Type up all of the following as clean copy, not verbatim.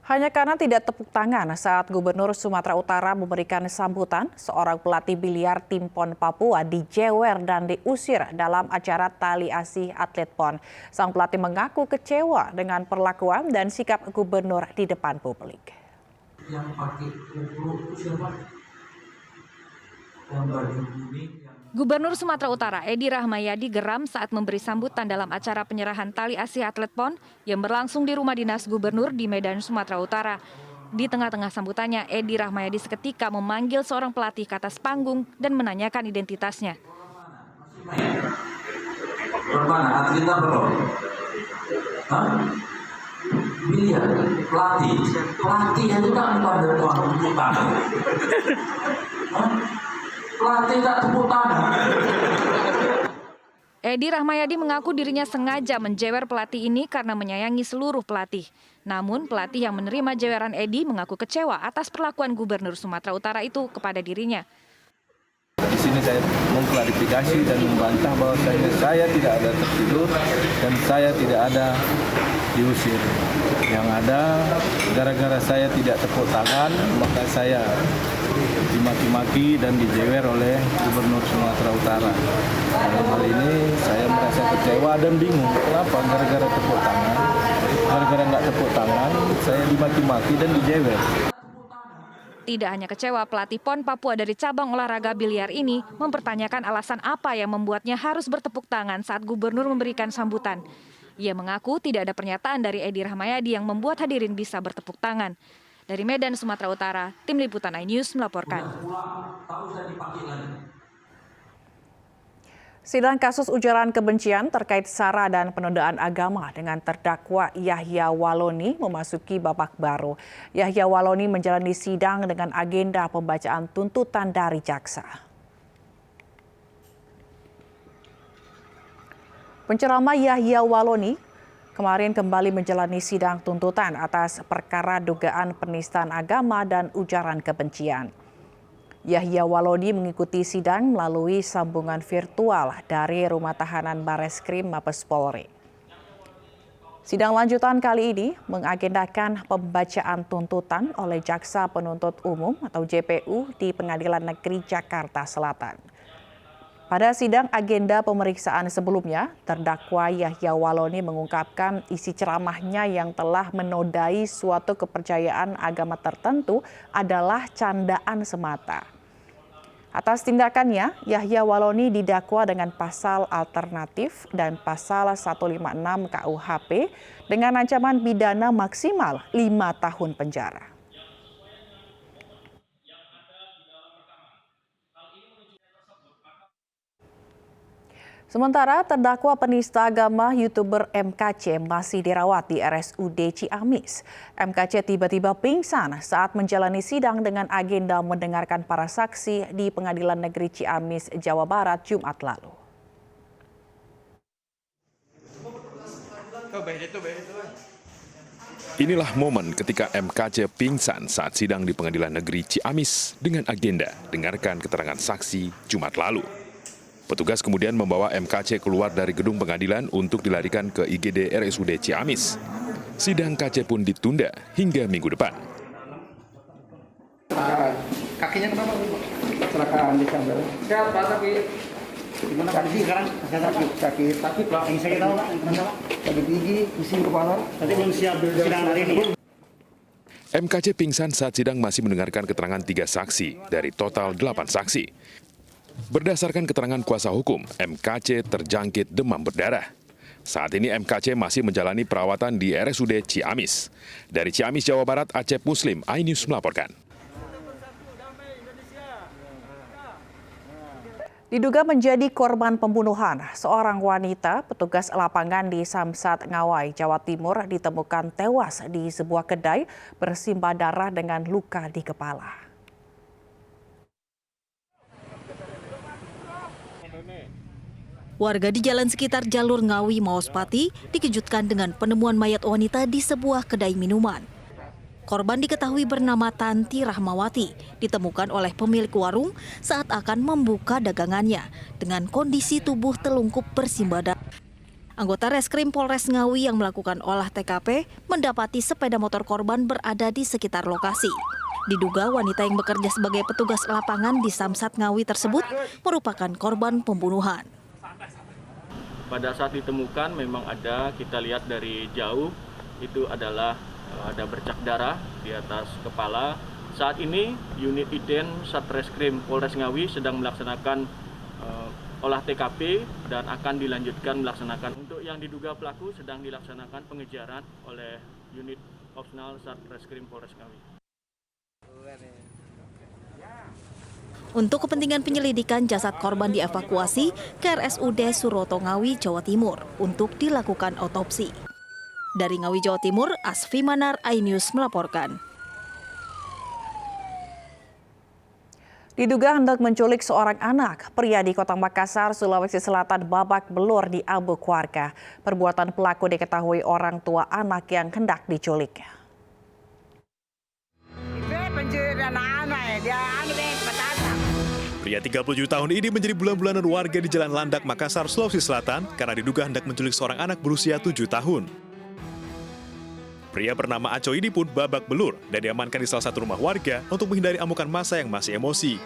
Hanya karena tidak tepuk tangan saat Gubernur Sumatera Utara memberikan sambutan, seorang pelatih biliar tim PON Papua dijewer dan diusir dalam acara tali asih atlet PON. Sang pelatih mengaku kecewa dengan perlakuan dan sikap Gubernur di depan publik. Yang pakai kuku siapa? Yang baju kuning. Gubernur Sumatera Utara Edi Rahmayadi geram saat memberi sambutan dalam acara penyerahan tali asih atlet PON yang berlangsung di rumah dinas gubernur di Medan, Sumatera Utara. Di tengah-tengah sambutannya, Edi Rahmayadi seketika memanggil seorang pelatih ke atas panggung dan menanyakan identitasnya. Bermana? Atletnya belum? Hah? Iya, pelatih. Pelatih itu kan pada tepuk tangan. Pelatih tak tepuk tangan. Edi Rahmayadi mengaku dirinya sengaja menjewer pelatih ini karena menyayangi seluruh pelatih. Namun pelatih yang menerima jeweran Edi mengaku kecewa atas perlakuan Gubernur Sumatera Utara itu kepada dirinya. Di sini saya mengklarifikasi dan membantah bahwa saya tidak ada tertidur dan saya tidak ada diusir. Yang ada gara-gara saya tidak tepuk tangan, maka saya dimaki-maki dan dijewer oleh Gubernur Sumatera Utara. Dalam hal ini saya merasa kecewa dan bingung. Kenapa? Gara-gara tepuk tangan. Gara-gara nggak tepuk tangan, saya dimaki-maki dan dijewer. Tidak hanya kecewa, pelatih PON Papua dari cabang olahraga biliar ini mempertanyakan alasan apa yang membuatnya harus bertepuk tangan saat Gubernur memberikan sambutan. Ia mengaku tidak ada pernyataan dari Edi Rahmayadi yang membuat hadirin bisa bertepuk tangan. Dari Medan, Sumatera Utara, Tim Liputan iNews melaporkan. Sidang kasus ujaran kebencian terkait SARA dan penodaan agama dengan terdakwa Yahya Waloni memasuki babak baru. Yahya Waloni menjalani sidang dengan agenda pembacaan tuntutan dari jaksa. Penceramah Yahya Waloni kemarin kembali menjalani sidang tuntutan atas perkara dugaan penistaan agama dan ujaran kebencian. Yahya Waloni mengikuti sidang melalui sambungan virtual dari Rumah Tahanan Bareskrim Mabes Polri. Sidang lanjutan kali ini mengagendakan pembacaan tuntutan oleh Jaksa Penuntut Umum atau JPU di Pengadilan Negeri Jakarta Selatan. Pada sidang agenda pemeriksaan sebelumnya, terdakwa Yahya Waloni mengungkapkan isi ceramahnya yang telah menodai suatu kepercayaan agama tertentu adalah candaan semata. Atas tindakannya, Yahya Waloni didakwa dengan pasal alternatif dan pasal 156 KUHP dengan ancaman pidana maksimal 5 tahun penjara. Sementara terdakwa penista agama YouTuber MKC masih dirawat di RSUD Ciamis. MKC tiba-tiba pingsan saat menjalani sidang dengan agenda mendengarkan para saksi di Pengadilan Negeri Ciamis, Jawa Barat, Jumat lalu. Inilah momen ketika MKC pingsan saat sidang di Pengadilan Negeri Ciamis dengan agenda dengarkan keterangan saksi Jumat lalu. Petugas kemudian membawa MKC keluar dari gedung pengadilan untuk dilarikan ke IGD RSUD Ciamis. Sidang KC pun ditunda hingga minggu depan. Kakinya kenapa? Kecelakaan di kabel. Sehat Pak, tapi gimana kaki sekarang? Sakit. Sakit Pak. Yang sakit tahu Pak? Sakit gigi, pusing kepala. Tadi belum siap sidang hari ini. MKC pingsan saat sidang masih mendengarkan keterangan 3 saksi dari total 8 saksi. Berdasarkan keterangan kuasa hukum, MKC terjangkit demam berdarah. Saat ini MKC masih menjalani perawatan di RSUD Ciamis. Dari Ciamis, Jawa Barat, Acep Muslim, iNews melaporkan. Diduga menjadi korban pembunuhan, seorang wanita petugas lapangan di Samsat Ngawai, Jawa Timur ditemukan tewas di sebuah kedai bersimbah darah dengan luka di kepala. Warga di jalan sekitar jalur Ngawi Maospati dikejutkan dengan penemuan mayat wanita di sebuah kedai minuman. Korban diketahui bernama Tanti Rahmawati, ditemukan oleh pemilik warung saat akan membuka dagangannya dengan kondisi tubuh telungkup bersimbah darah. Anggota Reskrim Polres Ngawi yang melakukan olah TKP mendapati sepeda motor korban berada di sekitar lokasi. Diduga wanita yang bekerja sebagai petugas lapangan di Samsat Ngawi tersebut merupakan korban pembunuhan. Pada saat ditemukan memang ada, kita lihat dari jauh, itu adalah ada bercak darah di atas kepala. Saat ini unit Iden Satreskrim Polres Ngawi sedang melaksanakan olah TKP dan akan dilanjutkan melaksanakan. Untuk yang diduga pelaku sedang dilaksanakan pengejaran oleh unit Opsional Satreskrim Polres Ngawi. Untuk kepentingan penyelidikan, jasad korban dievakuasi ke RSUD Suroto Ngawi, Jawa Timur untuk dilakukan otopsi. Dari Ngawi, Jawa Timur, Asfi Manar, iNews melaporkan. Diduga hendak menculik seorang anak, pria di Kota Makassar, Sulawesi Selatan babak belur di amuk warga. Perbuatan pelaku diketahui orang tua anak yang hendak diculik. Pria 37 tahun ini menjadi bulan-bulanan warga di Jalan Landak, Makassar, Sulawesi Selatan karena diduga hendak menculik seorang anak berusia 7 tahun. Pria bernama Aco ini pun babak belur dan diamankan di salah satu rumah warga untuk menghindari amukan massa yang masih emosi.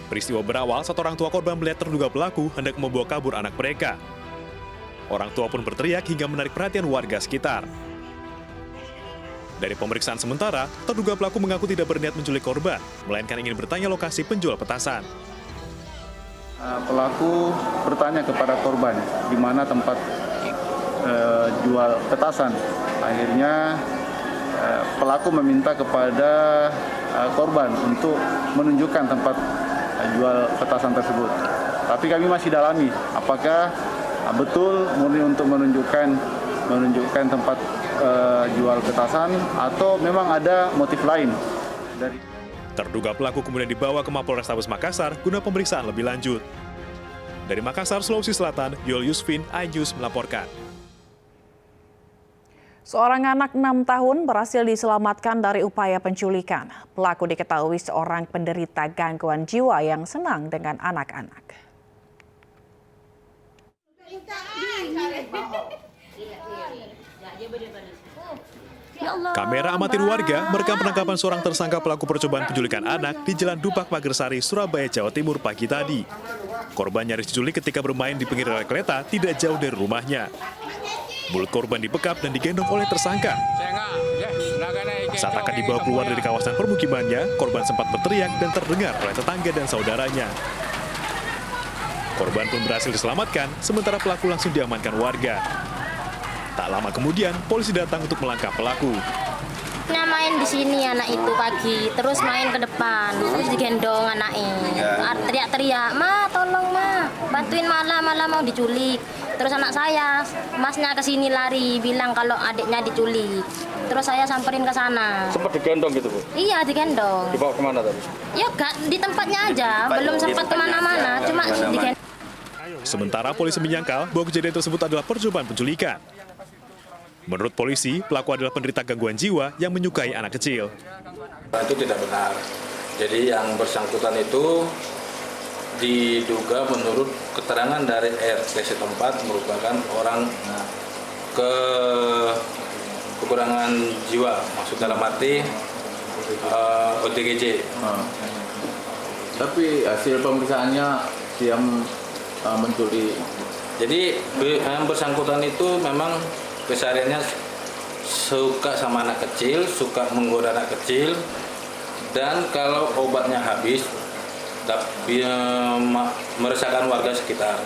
Peristiwa berawal saat orang tua korban melihat terduga pelaku hendak membawa kabur anak mereka. Orang tua pun berteriak hingga menarik perhatian warga sekitar. Dari pemeriksaan sementara, terduga pelaku mengaku tidak berniat menculik korban, melainkan ingin bertanya lokasi penjual petasan. Pelaku bertanya kepada korban di mana tempat jual petasan. Akhirnya pelaku meminta kepada korban untuk menunjukkan tempat jual petasan tersebut. Tapi kami masih dalami apakah betul murni untuk menunjukkan tempat jual petasan atau memang ada motif lain. Terduga pelaku kemudian dibawa ke Mapolrestabes Makassar guna pemeriksaan lebih lanjut. Dari Makassar, Sulawesi Selatan, Yul Yusfin, iNews melaporkan. Seorang anak 6 tahun berhasil diselamatkan dari upaya penculikan. Pelaku diketahui seorang penderita gangguan jiwa yang senang dengan anak-anak. Kamera amatir warga merekam penangkapan seorang tersangka pelaku percobaan penculikan anak di Jalan Dupak Magersari, Surabaya, Jawa Timur pagi tadi. Korban nyaris diculik ketika bermain di pinggir rel kereta tidak jauh dari rumahnya. Mulut korban dibekap dan digendong oleh tersangka. Saat akan dibawa keluar dari kawasan permukimannya, korban sempat berteriak dan terdengar oleh tetangga dan saudaranya. Korban pun berhasil diselamatkan, sementara pelaku langsung diamankan warga. Tak lama kemudian, polisi datang untuk melangkap pelaku. Main di sini anak itu pagi, terus main ke depan, terus digendong anaknya. Teriak-teriak, "Ma, tolong Ma, bantuin malah mau diculik." Terus anak saya, masnya ke sini lari, bilang kalau adiknya diculik. Terus saya samperin ke sana. Sempat digendong gitu, Bu? Iya, digendong. Dibawa kemana tadi? Ya, di tempatnya aja, belum sempat kemana-mana, cuma digendong. Sementara polisi menyangkal bahwa kejadian tersebut adalah percobaan penculikan. Menurut polisi, pelaku adalah penderita gangguan jiwa yang menyukai anak kecil. Itu tidak benar. Jadi yang bersangkutan itu diduga menurut keterangan dari RT setempat merupakan orang kekurangan jiwa, maksud dalam arti OTGJ. Tapi hasil pemeriksaannya dia menculik. Jadi yang bersangkutan itu memang kesehariannya suka sama anak kecil, suka menggoda anak kecil, dan kalau obatnya habis, meresahkan warga sekitar.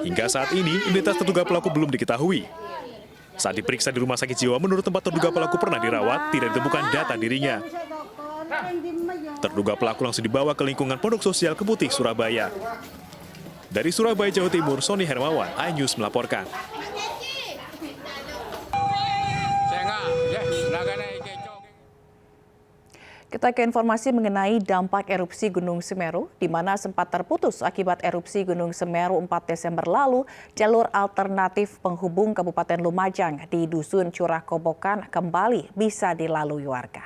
Hingga saat ini, identitas terduga pelaku belum diketahui. Saat diperiksa di rumah sakit jiwa, menurut tempat terduga pelaku pernah dirawat, tidak ditemukan data dirinya. Terduga pelaku langsung dibawa ke lingkungan Pondok Sosial Keputih, Surabaya. Dari Surabaya, Jawa Timur, Sony Hermawan, iNews melaporkan. Kita ke informasi mengenai dampak erupsi Gunung Semeru, di mana sempat terputus akibat erupsi Gunung Semeru 4 Desember lalu, jalur alternatif penghubung Kabupaten Lumajang di Dusun Curah Kobokan kembali bisa dilalui warga.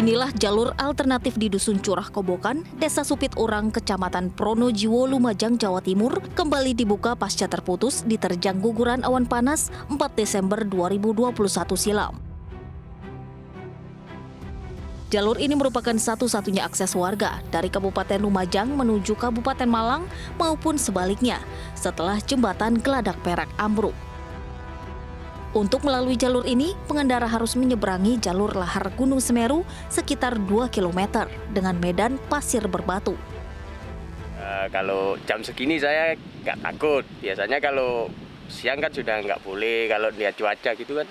Inilah jalur alternatif di Dusun Curah Kobokan, Desa Supit Urang, Kecamatan Pronojiwo, Lumajang, Jawa Timur, kembali dibuka pasca terputus diterjang guguran awan panas 4 Desember 2021 silam. Jalur ini merupakan satu-satunya akses warga dari Kabupaten Lumajang menuju Kabupaten Malang maupun sebaliknya setelah jembatan Geladak Perak ambruk. Untuk melalui jalur ini, pengendara harus menyeberangi jalur lahar Gunung Semeru sekitar 2 km dengan medan pasir berbatu. Kalau jam segini saya nggak takut. Biasanya kalau siang kan sudah nggak boleh, kalau lihat cuaca gitu kan.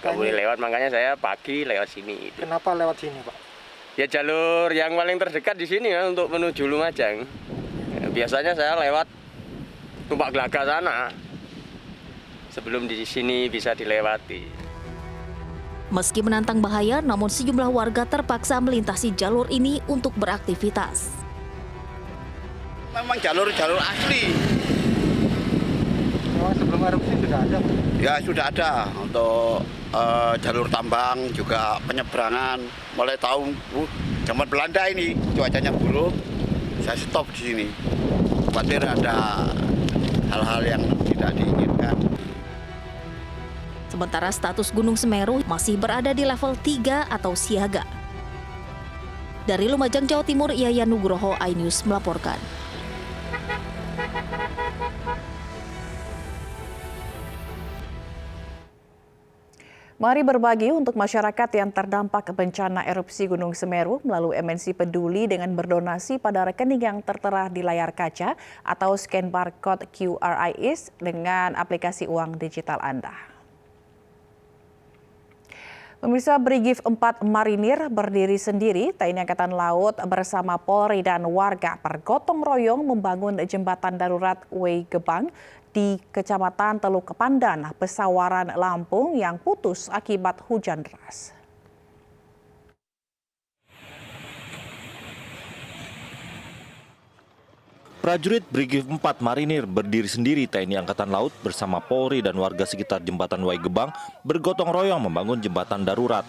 Nggak boleh lewat, makanya saya pagi lewat sini. Kenapa lewat sini, Pak? Ya jalur yang paling terdekat di sini ya untuk menuju Lumajang. Biasanya saya lewat Tumpak Gelaga sana. Sebelum di sini bisa dilewati. Meski menantang bahaya, namun sejumlah warga terpaksa melintasi jalur ini untuk beraktivitas. Memang jalur-jalur asli. Memang sebelum erupsi sudah ada? Ya sudah ada untuk jalur tambang juga penyeberangan. Mulai tahun zaman Belanda ini cuacanya buruk, saya stop di sini. Khawatir ada hal-hal yang tidak diinginkan. Sementara status Gunung Semeru masih berada di level 3 atau siaga. Dari Lumajang, Jawa Timur, Yayan Nugroho, iNews melaporkan. Mari berbagi untuk masyarakat yang terdampak bencana erupsi Gunung Semeru melalui MNC Peduli dengan berdonasi pada rekening yang tertera di layar kaca atau scan barcode QRIS dengan aplikasi uang digital Anda. Pemirsa, Brigif 4 Marinir berdiri sendiri, TNI Angkatan Laut bersama Polri dan warga bergotong royong membangun jembatan darurat Wei Gebang di Kecamatan Teluk Pandan, Pesawaran, Lampung yang putus akibat hujan deras. Prajurit Brigif 4 Marinir berdiri sendiri TNI Angkatan Laut bersama Polri dan warga sekitar jembatan Wai Gebang bergotong royong membangun jembatan darurat.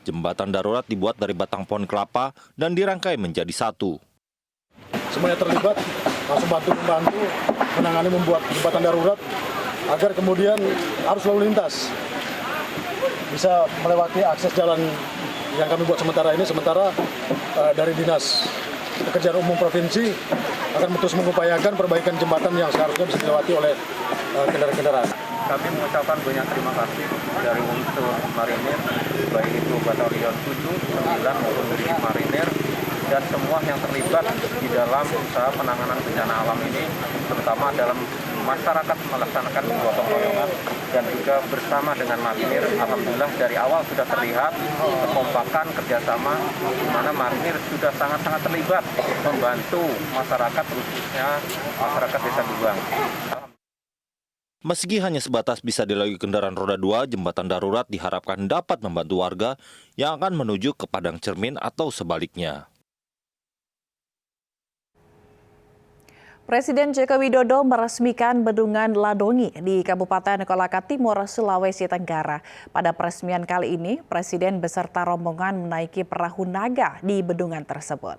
Jembatan darurat dibuat dari batang pohon kelapa dan dirangkai menjadi satu. Semuanya terlibat, langsung bantu menangani membuat jembatan darurat agar kemudian arus lalu lintas bisa melewati akses jalan yang kami buat sementara ini. Sementara dari Dinas Pekerjaan Umum Provinsi akan terus mengupayakan perbaikan jembatan yang seharusnya bisa dilewati oleh kendaraan-kendaraan. Kami mengucapkan banyak terima kasih dari unsur Marinir, baik itu Batalion 7, 9 maupun Brigif Marinir, dan semua yang terlibat di dalam usaha penanganan bencana alam ini, terutama dalam masyarakat melaksanakan gotong royongan dan juga bersama dengan Marinir. Alhamdulillah dari awal sudah terlihat kekompakan kerjasama di mana Marinir sudah sangat-sangat terlibat membantu masyarakat, khususnya masyarakat Desa Gebang. Meski hanya sebatas bisa dilalui kendaraan roda 2, jembatan darurat diharapkan dapat membantu warga yang akan menuju ke Padang Cermin atau sebaliknya. Presiden Joko Widodo meresmikan Bendungan Ladongi di Kabupaten Kolaka Timur, Sulawesi Tenggara. Pada peresmian kali ini, Presiden beserta rombongan menaiki perahu naga di bendungan tersebut.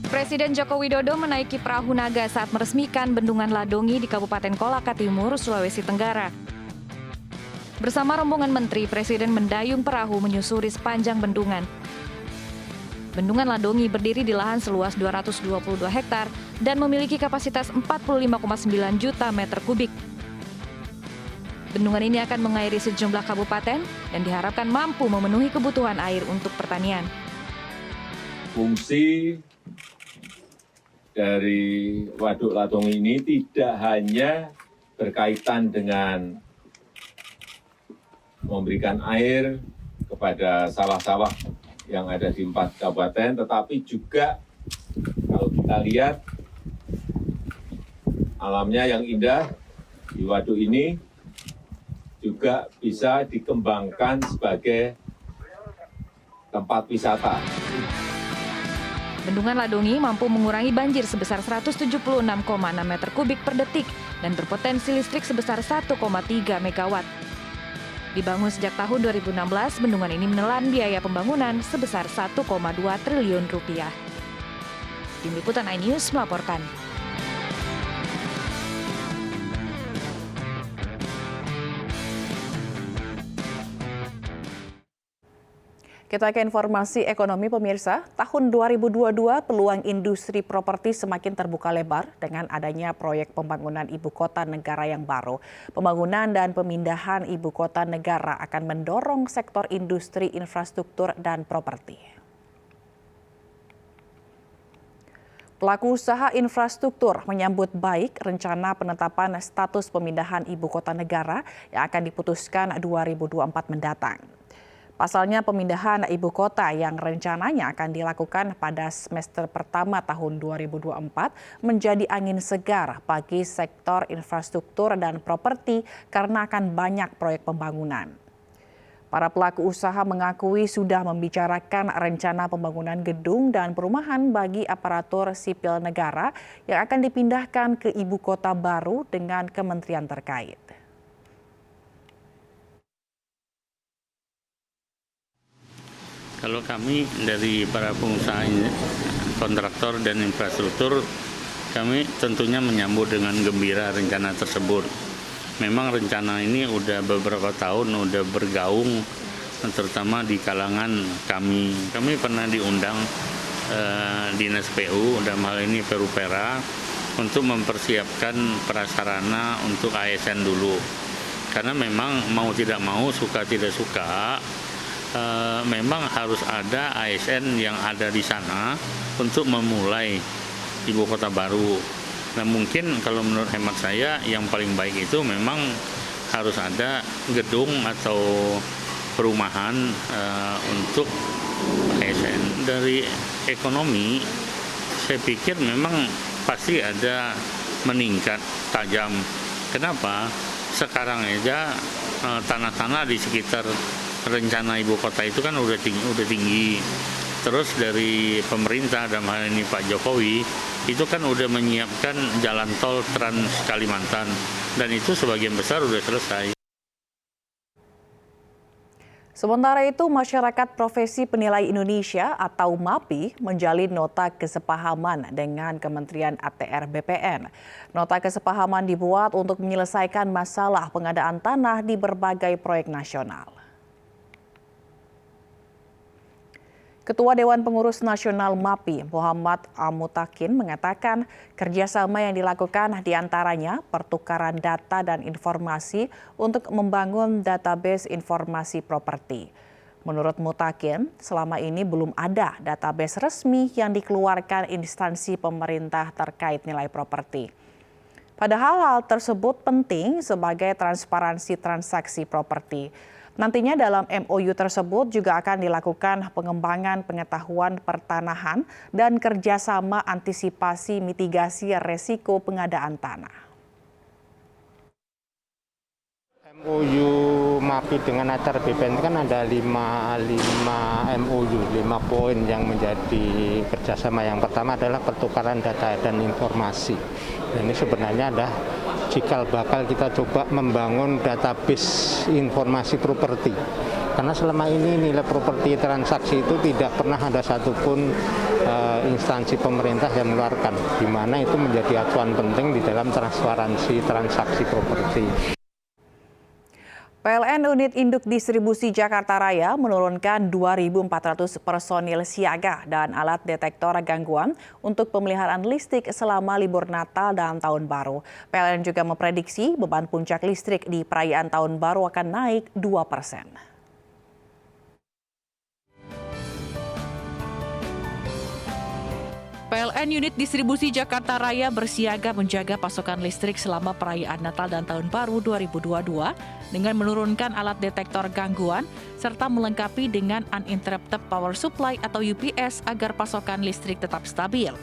Presiden Joko Widodo menaiki perahu naga saat meresmikan Bendungan Ladongi di Kabupaten Kolaka Timur, Sulawesi Tenggara. Bersama rombongan menteri, Presiden mendayung perahu menyusuri sepanjang bendungan. Bendungan Ladongi berdiri di lahan seluas 222 hektar dan memiliki kapasitas 45,9 juta meter kubik. Bendungan ini akan mengairi sejumlah kabupaten dan diharapkan mampu memenuhi kebutuhan air untuk pertanian. Fungsi dari Waduk Ladongi ini tidak hanya berkaitan dengan memberikan air kepada sawah-sawah yang ada di 4 kabupaten, tetapi juga kalau kita lihat alamnya yang indah di waduk ini juga bisa dikembangkan sebagai tempat wisata. Bendungan Ladongi mampu mengurangi banjir sebesar 176,6 meter kubik per detik dan berpotensi listrik sebesar 1,3 megawatt. Dibangun sejak tahun 2016, bendungan ini menelan biaya pembangunan sebesar 1,2 triliun rupiah. Tim Liputan iNews melaporkan. Kita ke informasi ekonomi pemirsa. Tahun 2022 peluang industri properti semakin terbuka lebar dengan adanya proyek pembangunan ibu kota negara yang baru. Pembangunan dan pemindahan ibu kota negara akan mendorong sektor industri infrastruktur dan properti. Pelaku usaha infrastruktur menyambut baik rencana penetapan status pemindahan ibu kota negara yang akan diputuskan 2024 mendatang. Pasalnya pemindahan ibu kota yang rencananya akan dilakukan pada semester pertama tahun 2024 menjadi angin segar bagi sektor infrastruktur dan properti karena akan banyak proyek pembangunan. Para pelaku usaha mengakui sudah membicarakan rencana pembangunan gedung dan perumahan bagi aparatur sipil negara yang akan dipindahkan ke ibu kota baru dengan kementerian terkait. Kalau kami dari para pengusaha kontraktor dan infrastruktur, kami tentunya menyambut dengan gembira rencana tersebut. Memang rencana ini udah beberapa tahun udah bergaung, terutama di kalangan kami. Kami pernah diundang Dinas PU, dalam hal ini Perupera, untuk mempersiapkan prasarana untuk ASN dulu. Karena memang mau tidak mau, suka tidak suka, memang harus ada ASN yang ada di sana untuk memulai ibu kota baru. Nah mungkin kalau menurut hemat saya yang paling baik itu memang harus ada gedung atau perumahan untuk ASN. Dari ekonomi saya pikir memang pasti ada meningkat tajam. Kenapa? Sekarang aja tanah-tanah di sekitar rencana ibu kota itu kan udah tinggi. Terus dari pemerintah dalam hal ini Pak Jokowi itu kan udah menyiapkan jalan tol Trans Kalimantan dan itu sebagian besar udah selesai. Sementara itu, Masyarakat Profesi Penilai Indonesia atau MAPI menjalin nota kesepahaman dengan Kementerian ATR BPN. Nota kesepahaman dibuat untuk menyelesaikan masalah pengadaan tanah di berbagai proyek nasional. Ketua Dewan Pengurus Nasional MAPI, Muhammad Amutakin, mengatakan kerjasama yang dilakukan diantaranya pertukaran data dan informasi untuk membangun database informasi properti. Menurut Mutakin, selama ini belum ada database resmi yang dikeluarkan instansi pemerintah terkait nilai properti. Padahal hal tersebut penting sebagai transparansi transaksi properti. Nantinya dalam MOU tersebut juga akan dilakukan pengembangan pengetahuan pertanahan dan kerjasama antisipasi mitigasi resiko pengadaan tanah. MOU MAPI dengan ATR BPN kan ada 5 MOU, 5 poin yang menjadi kerjasama. Yang pertama adalah pertukaran data dan informasi. Dan ini sebenarnya adalah cikal bakal kita coba membangun database informasi properti. Karena selama ini nilai properti transaksi itu tidak pernah ada satupun instansi pemerintah yang mengeluarkan, di mana itu menjadi acuan penting di dalam transparansi transaksi properti. PLN Unit Induk Distribusi Jakarta Raya menurunkan 2.400 personil siaga dan alat detektor gangguan untuk pemeliharaan listrik selama libur Natal dan Tahun Baru. PLN juga memprediksi beban puncak listrik di perayaan Tahun Baru akan naik 2%. PLN Unit Distribusi Jakarta Raya bersiaga menjaga pasokan listrik selama perayaan Natal dan Tahun Baru 2022 dengan menurunkan alat detektor gangguan serta melengkapi dengan uninterrupted power supply atau UPS agar pasokan listrik tetap stabil.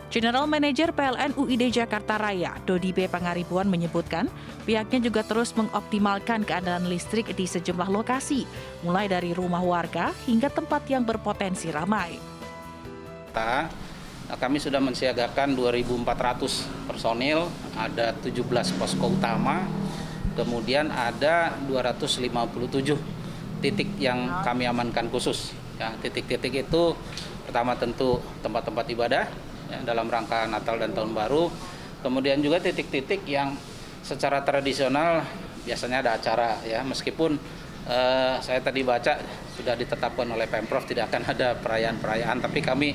General Manager PLN UID Jakarta Raya, Dodi B. Pangaribuan menyebutkan, pihaknya juga terus mengoptimalkan keadaan listrik di sejumlah lokasi, mulai dari rumah warga hingga tempat yang berpotensi ramai. Kami sudah mensiagakan 2.400 personil, ada 17 posko utama, kemudian ada 257 titik yang kami amankan khusus. Ya, titik-titik itu pertama tentu tempat-tempat ibadah, ya, dalam rangka Natal dan Tahun Baru. Kemudian juga titik-titik yang secara tradisional biasanya ada acara, ya, meskipun saya tadi baca sudah ditetapkan oleh Pemprov tidak akan ada perayaan-perayaan, tapi kami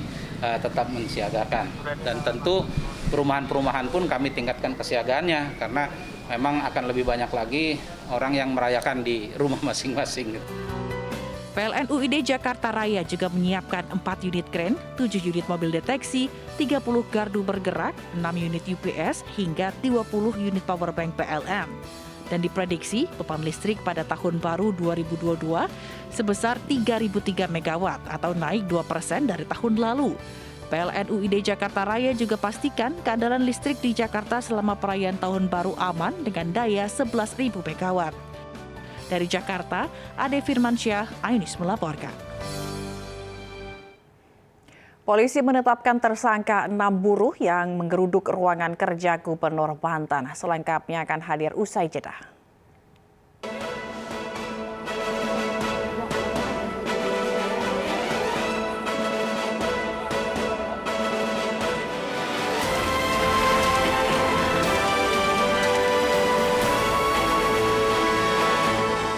tetap mensiagakan. Dan tentu perumahan-perumahan pun kami tingkatkan kesiagaannya karena memang akan lebih banyak lagi orang yang merayakan di rumah masing-masing. PLN UID Jakarta Raya juga menyiapkan 4 unit kren, 7 unit mobil deteksi, 30 gardu bergerak, 6 unit UPS, hingga 20 unit powerbank PLN. Dan diprediksi beban listrik pada tahun baru 2022 sebesar 3.003 MW atau naik 2% dari tahun lalu. PLN UID Jakarta Raya juga pastikan keandalan listrik di Jakarta selama perayaan tahun baru aman dengan daya 11.000 MW. Dari Jakarta, Ade Firmansyah, iNews melaporkan. Polisi menetapkan tersangka 6 buruh yang menggeruduk ruangan kerja Gubernur Banten. Selengkapnya akan hadir usai jeda.